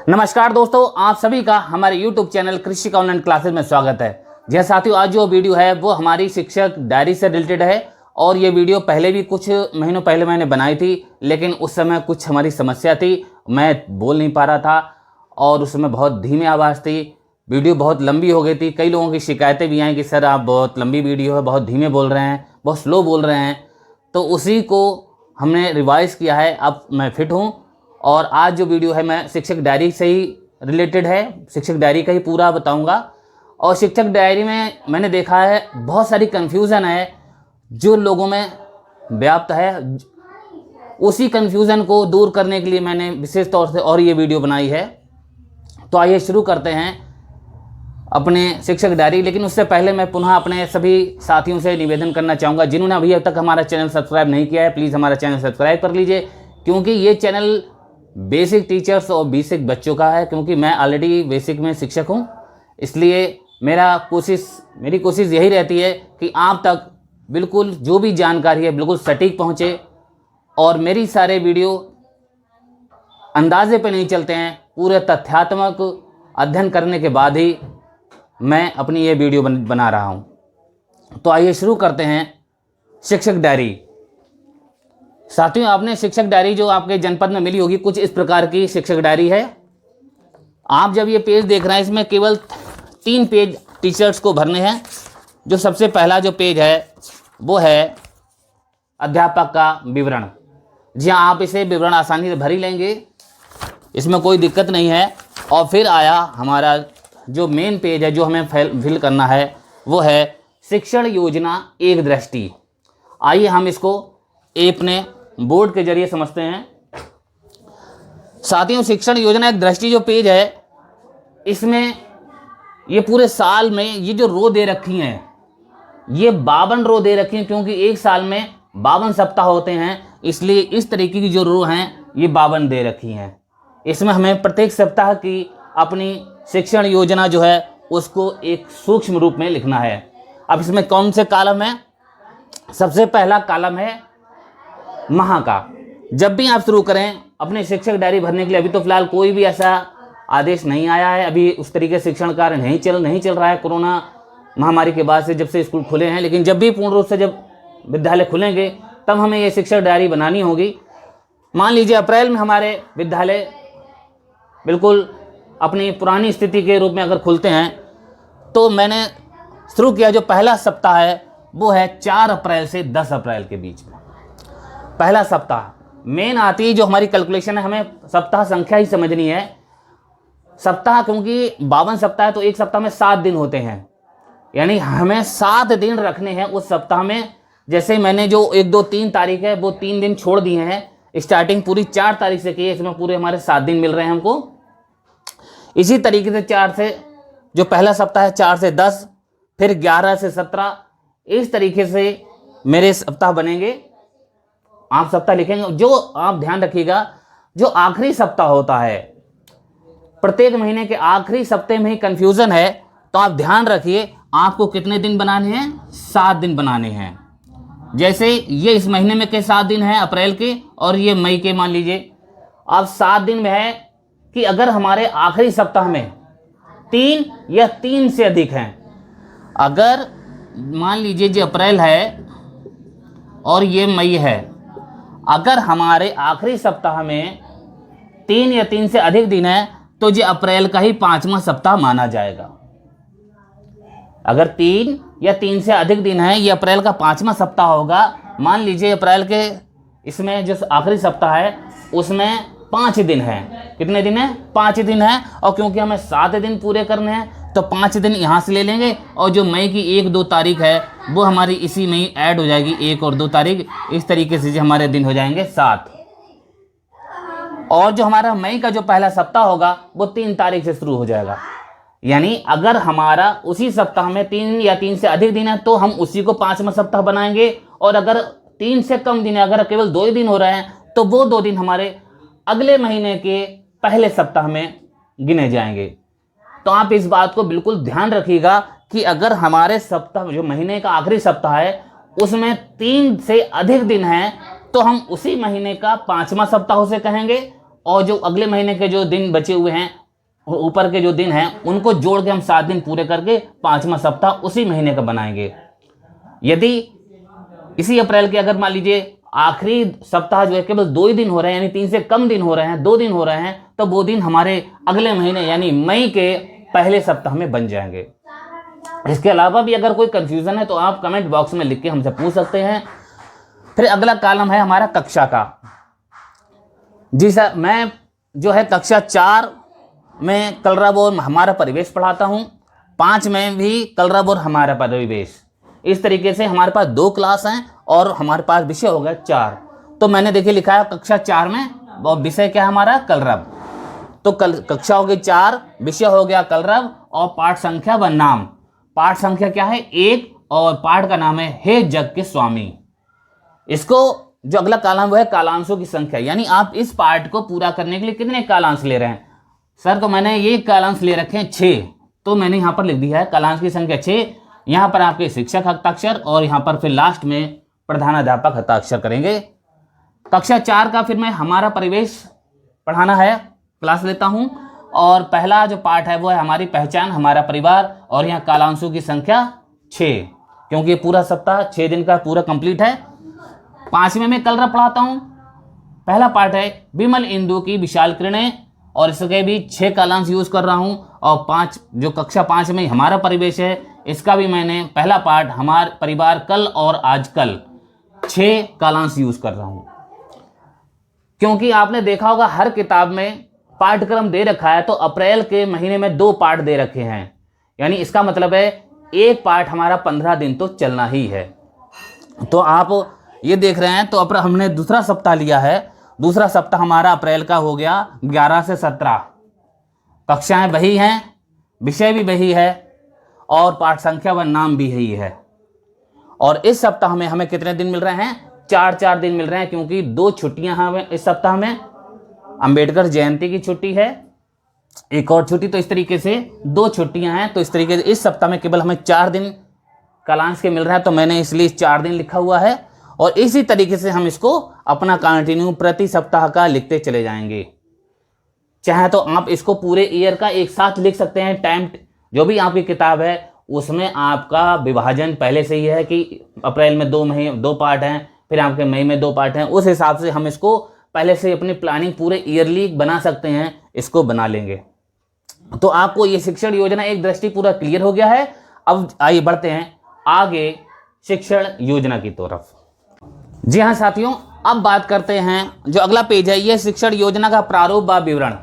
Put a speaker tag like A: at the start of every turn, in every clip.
A: नमस्कार दोस्तों, आप सभी का हमारे YouTube चैनल कृषि का ऑनलाइन क्लासेस में स्वागत है। जी साथियों, आज जो वीडियो है वो हमारी शिक्षक डायरी से रिलेटेड है और ये वीडियो पहले भी कुछ महीनों पहले मैंने बनाई थी, लेकिन उस समय कुछ हमारी समस्या थी, मैं बोल नहीं पा रहा था और उस समय बहुत धीमी आवाज़ थी। वीडियो बहुत लंबी हो गई थी। कई लोगों की शिकायतें भी आई कि सर आप बहुत लंबी वीडियो है, बहुत धीमे बोल रहे हैं, बहुत स्लो बोल रहे हैं। तो उसी को हमने रिवाइज़ किया है। अब मैं फिट हूँ और आज जो वीडियो है मैं शिक्षक डायरी से ही रिलेटेड है, शिक्षक डायरी का ही पूरा बताऊंगा। और शिक्षक डायरी में मैंने देखा है बहुत सारी कन्फ्यूज़न है जो लोगों में व्याप्त है। उसी कन्फ्यूज़न को दूर करने के लिए मैंने विशेष तौर से और ये वीडियो बनाई है। तो आइए शुरू करते हैं अपने शिक्षक डायरी। लेकिन उससे पहले मैं पुनः अपने सभी साथियों से निवेदन करना चाहूँगा, जिन्होंने अभी तक हमारा चैनल सब्सक्राइब नहीं किया है, प्लीज़ हमारा चैनल सब्सक्राइब कर लीजिए, क्योंकि ये चैनल बेसिक टीचर्स और बेसिक बच्चों का है। क्योंकि मैं ऑलरेडी बेसिक में शिक्षक हूँ, इसलिए मेरी कोशिश यही रहती है कि आप तक बिल्कुल जो भी जानकारी है बिल्कुल सटीक पहुँचे। और मेरी सारे वीडियो अंदाजे पे नहीं चलते हैं, पूरे तथ्यात्मक अध्ययन करने के बाद ही मैं अपनी ये वीडियो बना रहा हूँ। तो आइए शुरू करते हैं शिक्षक डायरी। साथियों, आपने शिक्षक डायरी जो आपके जनपद में मिली होगी, कुछ इस प्रकार की शिक्षक डायरी है। आप जब ये पेज देख रहे हैं, इसमें केवल 3 पेज टीचर्स को भरने हैं। जो सबसे पहला जो पेज है वो है अध्यापक का विवरण। जी हाँ, आप इसे विवरण आसानी से भर ही लेंगे, इसमें कोई दिक्कत नहीं है। और फिर आया हमारा जो मेन पेज है जो हमें फिल करना है, वो है शिक्षण योजना एक दृष्टि। आइए हम इसको अपने बोर्ड के जरिए समझते हैं। साथियों, शिक्षण योजना एक दृष्टि जो पेज है, इसमें ये पूरे साल में ये जो रो दे रखी हैं, ये 52 रो दे रखी हैं, क्योंकि एक साल में 52 सप्ताह होते हैं, इसलिए इस तरीके की जो रो हैं ये 52 दे रखी हैं। इसमें हमें प्रत्येक सप्ताह की अपनी शिक्षण योजना जो है उसको एक सूक्ष्म रूप में लिखना है। अब इसमें कौन से कॉलम है? सबसे पहला कॉलम है माह का। जब भी आप शुरू करें अपने शिक्षक डायरी भरने के लिए, अभी तो फिलहाल कोई भी ऐसा आदेश नहीं आया है, अभी उस तरीके से शिक्षण कार्य नहीं चल रहा है कोरोना महामारी के बाद से, जब से स्कूल खुले हैं। लेकिन जब भी पूर्ण रूप से जब विद्यालय खुलेंगे तब हमें ये शिक्षक डायरी बनानी होगी। मान लीजिए अप्रैल में हमारे विद्यालय बिल्कुल अपनी पुरानी स्थिति के रूप में अगर खुलते हैं, तो मैंने शुरू किया जो पहला सप्ताह है वो है 4 अप्रैल से 10 अप्रैल के बीच में। पहला सप्ताह मेन आती है जो हमारी कैलकुलेशन है, हमें सप्ताह संख्या ही समझनी है। सप्ताह, क्योंकि 52 सप्ताह है तो एक सप्ताह में 7 दिन होते हैं, यानी हमें 7 दिन रखने हैं उस सप्ताह में। जैसे मैंने जो 1, 2, 3 तारीख है वो 3 दिन छोड़ दिए हैं, स्टार्टिंग पूरी 4 तारीख से की है, इसमें पूरे हमारे 7 दिन मिल रहे हैं हमको। इसी तरीके से 4 से जो पहला सप्ताह है 4 से 10, फिर 11 से 17, इस तरीके से मेरे सप्ताह बनेंगे। आप सप्ताह लिखेंगे। जो आप ध्यान रखिएगा, जो आखिरी सप्ताह होता है, प्रत्येक महीने के आखिरी सप्ताह में ही कंफ्यूजन है, तो आप ध्यान रखिए आपको कितने दिन बनाने हैं? 7 दिन बनाने हैं। जैसे ये इस महीने में के 7 दिन हैं अप्रैल के, और ये मई के मान लीजिए। अब 7 दिन में है कि अगर हमारे आखिरी सप्ताह में 3 या 3 से अधिक हैं, अगर मान लीजिए ये अप्रैल है और ये मई है, अगर हमारे आखिरी सप्ताह में 3 या 3 से अधिक दिन है तो ये अप्रैल का ही 5वां सप्ताह माना जाएगा। अगर 3 या 3 से अधिक दिन है, ये अप्रैल का 5वां सप्ताह होगा। मान लीजिए अप्रैल के इसमें जो आखिरी सप्ताह है उसमें 5 दिन है। कितने दिन है? 5 दिन है। और क्योंकि हमें 7 दिन पूरे करने हैं तो 5 दिन यहाँ से ले लेंगे, और जो मई की 1, 2 तारीख है वो हमारी इसी में ही ऐड हो जाएगी, 1 और 2 तारीख। इस तरीके से हमारे दिन हो जाएंगे 7। और जो हमारा मई का जो पहला सप्ताह होगा वो 3 तारीख से शुरू हो जाएगा। यानी अगर हमारा उसी सप्ताह में 3 या 3 से अधिक दिन है तो हम उसी को 5वां सप्ताह बनाएंगे, और अगर 3 से कम दिन है, अगर केवल 2 ही दिन हो रहे हैं, तो वो 2 दिन हमारे अगले महीने के पहले सप्ताह में गिने जाएंगे। तो आप इस बात को बिल्कुल ध्यान रखिएगा कि अगर हमारे सप्ताह जो महीने का आखिरी सप्ताह है उसमें 3 से अधिक दिन हैं, तो हम उसी महीने का 5वां सप्ताह उसे कहेंगे, और जो अगले महीने के जो दिन बचे हुए हैं, ऊपर के जो दिन हैं, उनको जोड़ के हम 7 दिन पूरे करके 5वां सप्ताह उसी महीने का बनाएंगे। यदि इसी अप्रैल के अगर मान लीजिए आखिरी सप्ताह जो है केवल 2 ही दिन हो रहे हैं, यानी 3 से कम दिन हो रहे हैं, 2 दिन हो रहे हैं, तो वो दिन हमारे अगले महीने यानी मई के पहले सप्ताह में बन जाएंगे। इसके अलावा भी अगर कोई कंफ्यूजन है तो आप कमेंट बॉक्स में लिख के हमसे पूछ सकते हैं। फिर अगला कॉलम है हमारा कक्षा का। जी सर, मैं जो है कक्षा 4 में कलरव और हमारा परिवेश पढ़ाता हूँ, 5 में भी कलरव और हमारा परिवेश। इस तरीके से हमारे पास 2 क्लास हैं और हमारे पास विषय हो गया 4। तो मैंने देखिए लिखा है कक्षा 4 में, और विषय क्या है हमारा कलरव। तो कक्षा हो गई 4, विषय हो गया कलरव, और पाठ संख्या व नाम। पाठ संख्या क्या है 1, और पाठ का नाम है हे जग के स्वामी। इसको जो अगला कालांश वो है कालांशों की संख्या, यानी आप इस पाठ को पूरा करने के लिए कितने कालांश ले रहे हैं। सर तो मैंने ये कालांश ले रखे हैं 6, तो मैंने यहाँ पर लिख दिया है कालांश की संख्या 6। यहाँ पर आपके शिक्षक हस्ताक्षर और यहाँ पर फिर लास्ट में प्रधानाध्यापक हस्ताक्षर करेंगे। कक्षा 4 का फिर मैं हमारा परिवेश पढ़ाना है, क्लास लेता हूँ, और पहला जो पाठ है वो है हमारी पहचान हमारा परिवार, और यहाँ कालांशों की संख्या 6, क्योंकि पूरा सप्ताह 6 दिन का पूरा कंप्लीट है। 5वें में कलरव पढ़ाता हूँ। पहला पाठ है विमल इंदु की विशाल किरणें, और इसके भी 6 कालांश यूज कर रहा हूँ। और 5 जो कक्षा 5 में हमारा परिवेश है, इसका भी मैंने पहला पाठ हमारा परिवार कल और आजकल 6 कालांश यूज कर रहा हूँ। क्योंकि आपने देखा होगा हर किताब में पाठ्यक्रम दे रखा है, तो अप्रैल के महीने में 2 पाठ दे रखे हैं, यानी इसका मतलब है एक पाठ हमारा 15 दिन तो चलना ही है। तो आप ये देख रहे हैं, तो हमने दूसरा सप्ताह लिया है। दूसरा सप्ताह हमारा अप्रैल का हो गया 11 से 17। कक्षाएं वही हैं, विषय भी वही है, और पाठ संख्या व नाम भी यही है। और इस सप्ताह में हमें कितने दिन मिल रहे हैं, 4 दिन मिल रहे हैं, क्योंकि 2 छुट्टियां हमें इस सप्ताह में, अंबेडकर जयंती की छुट्टी है, एक और छुट्टी, तो इस तरीके से 2 छुट्टियां हैं। तो इस तरीके से इस सप्ताह में केवल हमें 4 दिन कालांश के मिल रहे हैं, तो मैंने इसलिए 4 दिन लिखा हुआ है। और इसी तरीके से हम इसको अपना कंटिन्यू प्रति सप्ताह का लिखते चले जाएंगे। चाहे तो आप इसको पूरे ईयर का एक साथ लिख सकते हैं। टाइम जो भी आपकी किताब है उसमें आपका विभाजन पहले से ही है कि अप्रैल में 2 पार्ट हैं, फिर आपके मई में 2 पार्ट हैं। उस हिसाब से हम इसको पहले से अपनी प्लानिंग पूरे ईयरली बना सकते हैं, इसको बना लेंगे। तो आपको ये शिक्षण योजना एक दृष्टि पूरा क्लियर हो गया है। अब आइए बढ़ते हैं आगे शिक्षण योजना की तरफ। जी हाँ साथियों, अब बात करते हैं जो अगला पेज है, ये शिक्षण योजना का प्रारूप व विवरण।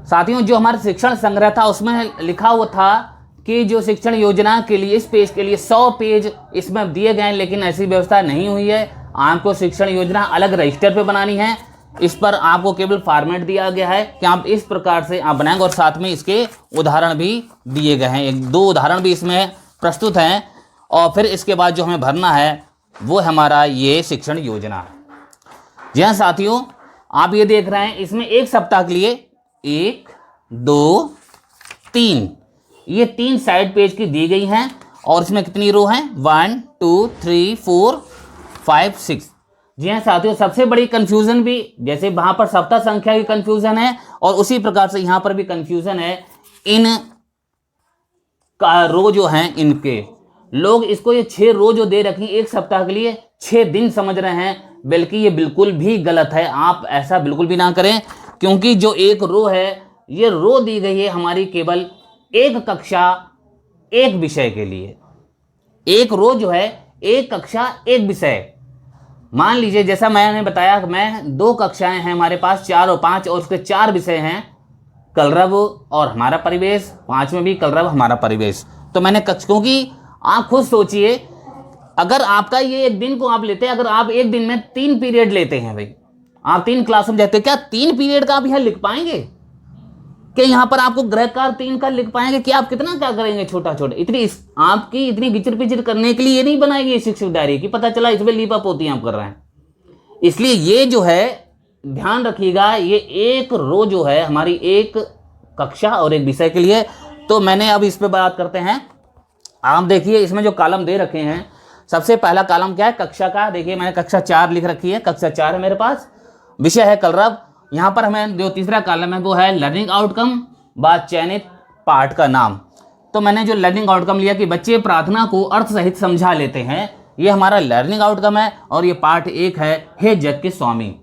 A: साथियों, जो हमारा शिक्षण संग्रह था उसमें लिखा हुआ था कि जो शिक्षण योजना के लिए इस पेज के लिए 100 पेज इसमें दिए गए हैं, लेकिन ऐसी व्यवस्था नहीं हुई है। आपको शिक्षण योजना अलग रजिस्टर पे बनानी है। इस पर आपको केवल फॉर्मेट दिया गया है कि आप इस प्रकार से आप बनाएंगे, और साथ में इसके उदाहरण भी दिए गए हैं, 1-2 उदाहरण भी इसमें प्रस्तुत हैं। और फिर इसके बाद जो हमें भरना है वो हमारा ये शिक्षण योजना। जी हाँ साथियों, आप ये देख रहे हैं, इसमें एक सप्ताह के लिए 1, 2, 3 ये 3 साइड पेज की दी गई हैं। और इसमें कितनी रो हैं, 1, 2, 3, 4, 5, 6। जी हाँ साथियों, सबसे बड़ी कंफ्यूजन भी जैसे वहां पर सप्ताह संख्या की कंफ्यूजन है, और उसी प्रकार से यहां पर भी कंफ्यूजन है। इन का रो जो हैं, इनके लोग इसको ये 6 रो जो दे रखी एक सप्ताह के लिए 6 दिन समझ रहे हैं, बल्कि ये बिल्कुल भी गलत है। आप ऐसा बिल्कुल भी ना करें, क्योंकि जो एक रो है, ये रो दी गई है हमारी केवल एक कक्षा एक विषय के लिए। एक रो जो है एक कक्षा एक विषय। मान लीजिए जैसा मैंने बताया, मैं 2 कक्षाएं हैं हमारे पास, 4 और 5, और उसके 4 विषय हैं, कलरव और हमारा परिवेश, 5 में भी कलरव हमारा परिवेश। तो मैंने क्योंकि आप खुद सोचिए, अगर आपका ये एक दिन को आप लेते हैं, अगर आप एक दिन में 3 पीरियड लेते हैं भाई, आप 3 क्लास में जाते हैं, क्या 3 पीरियड का आप यहाँ लिख पाएंगे? कि यहाँ पर आपको गृह कार्य 3 का लिख पाएंगे? कि आप कितना क्या करेंगे छोटा छोटा? आपकी इतनी गिचर पिचर करने के लिए ये नहीं बनाएगी शिक्षक डायरी की, पता चला इसमें लीप अप होती है आप कर रहे हैं। इसलिए ये जो है ध्यान रखिएगा, ये एक रो जो है हमारी एक कक्षा और एक विषय के लिए। तो मैंने अब इस पर बात करते हैं। आप देखिए इसमें जो कॉलम दे रखे हैं, सबसे पहला कॉलम क्या है, कक्षा का। देखिए मैंने कक्षा 4 लिख रखी है, कक्षा 4 है मेरे पास, विषय है कलरव, यहाँ पर हमें जो तीसरा कॉलम है वो है लर्निंग आउटकम बाद चयनित पाठ का नाम। तो मैंने जो लर्निंग आउटकम लिया कि बच्चे प्रार्थना को अर्थ सहित समझा लेते हैं, ये हमारा लर्निंग आउटकम है। और ये पार्ट 1 है, हे जग के स्वामी।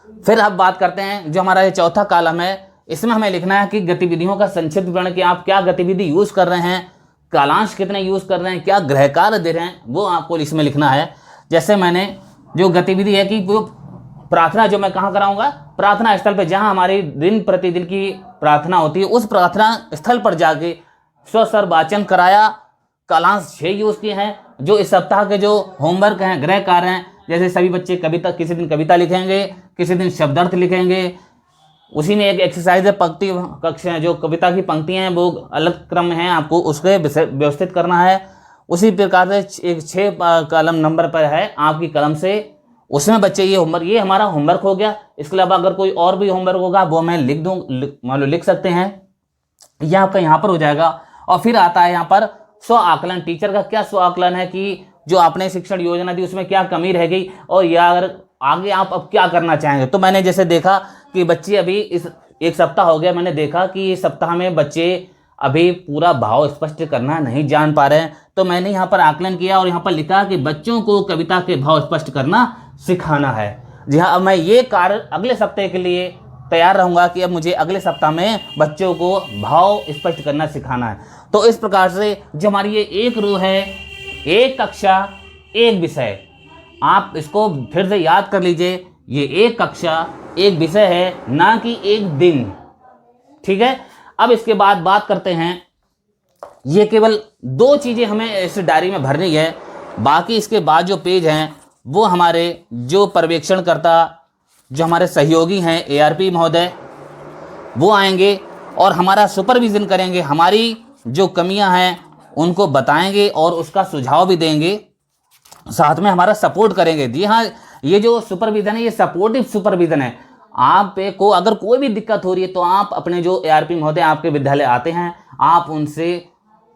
A: फिर अब बात करते हैं जो हमारा ये चौथा कॉलम है, इसमें हमें लिखना है कि गतिविधियों का संक्षिप्त विवरण, कि आप क्या गतिविधि यूज कर रहे हैं, कालांश कितने यूज कर रहे हैं, क्या गृह कार्य दे रहे हैं, वो आपको इसमें लिखना है। जैसे मैंने जो गतिविधि है कि वो प्रार्थना जो मैं कहाँ कराऊंगा, प्रार्थना स्थल पर, जहाँ हमारी दिन प्रतिदिन की प्रार्थना होती है, उस प्रार्थना स्थल पर जाके स्वस्वर वाचन कराया। कालांश 6 यूज किए हैं। जो इस सप्ताह के जो होमवर्क हैं, गृह कार्य हैं, जैसे सभी बच्चे कविता, किसी दिन कविता लिखेंगे, किसी दिन शब्दार्थ लिखेंगे। उसी में एक एक्सरसाइज है, पंक्ति कक्ष है, जो कविता की पंक्तियां हैं वो अलग क्रम में हैं, आपको उसके व्यवस्थित करना है। उसी प्रकार से एक 6 कॉलम नंबर पर है आपकी कलम से, उसमें बच्चे ये होमवर्क, ये हमारा होमवर्क हो गया। इसके अलावा अगर कोई और भी होमवर्क होगा वो मैं लिख दूँ, मान लो लिख सकते हैं, यह आपका यहाँ पर हो जाएगा। और फिर आता है यहाँ पर स्व आकलन। टीचर का क्या स्व आकलन है कि जो आपने शिक्षण योजना दी उसमें क्या कमी रह गई, और या अगर आगे आप अब क्या करना चाहेंगे। तो मैंने जैसे देखा कि बच्चे अभी इस एक सप्ताह हो गया, मैंने देखा कि इस सप्ताह में बच्चे अभी पूरा भाव स्पष्ट करना नहीं जान पा रहे हैं। तो मैंने यहाँ पर आकलन किया और यहाँ पर लिखा कि बच्चों को कविता के भाव स्पष्ट करना सिखाना है। जी हाँ, अब मैं ये कार्य अगले सप्ताह के लिए तैयार रहूँगा कि अब मुझे अगले सप्ताह में बच्चों को भाव स्पष्ट करना सिखाना है। तो इस प्रकार से जो हमारी ये एक रो है, एक कक्षा एक विषय, आप इसको फिर से याद कर लीजिए, ये एक कक्षा एक विषय है, ना कि एक दिन। ठीक है। अब इसके बाद बात करते हैं, ये केवल 2 चीज़ें हमें इस डायरी में भरनी है। बाकी इसके बाद जो पेज हैं वो हमारे जो पर्यवेक्षणकर्ता, जो हमारे सहयोगी हैं ARP महोदय, वो आएंगे और हमारा सुपरविज़न करेंगे, हमारी जो कमियां हैं उनको बताएंगे और उसका सुझाव भी देंगे, साथ में हमारा सपोर्ट करेंगे। जी हाँ, ये जो सुपरविज़न है ये सपोर्टिव सुपरविज़न है। आप को अगर कोई भी दिक्कत हो रही है तो आप अपने जो ARP महोदय आपके विद्यालय आते हैं, आप उनसे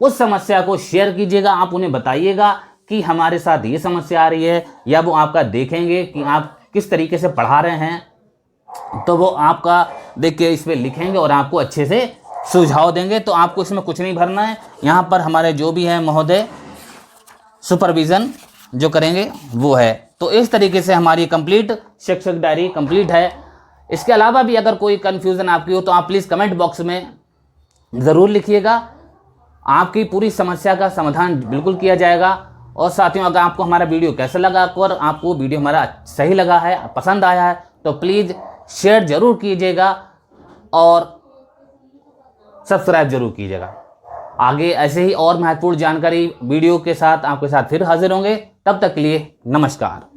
A: उस समस्या को शेयर कीजिएगा, आप उन्हें बताइएगा कि हमारे साथ ये समस्या आ रही है, या वो आपका देखेंगे कि आप किस तरीके से पढ़ा रहे हैं, तो वो आपका देख के इस पर लिखेंगे और आपको अच्छे से सुझाव देंगे। तो आपको इसमें कुछ नहीं भरना है, यहाँ पर हमारे जो भी हैं महोदय सुपरविज़न जो करेंगे वो है। तो इस तरीके से हमारी कंप्लीट शिक्षक डायरी कंप्लीट है। इसके अलावा भी अगर कोई कन्फ्यूज़न आपकी हो तो आप प्लीज़ कमेंट बॉक्स में ज़रूर लिखिएगा, आपकी पूरी समस्या का समाधान बिल्कुल किया जाएगा। और साथियों, अगर आपको हमारा वीडियो कैसा लगा और आपको वीडियो हमारा सही लगा है, पसंद आया है, तो प्लीज़ शेयर ज़रूर कीजिएगा और सब्सक्राइब जरूर कीजिएगा। आगे ऐसे ही और महत्वपूर्ण जानकारी वीडियो के साथ आपके साथ फिर हाजिर होंगे। तब तक के लिए नमस्कार।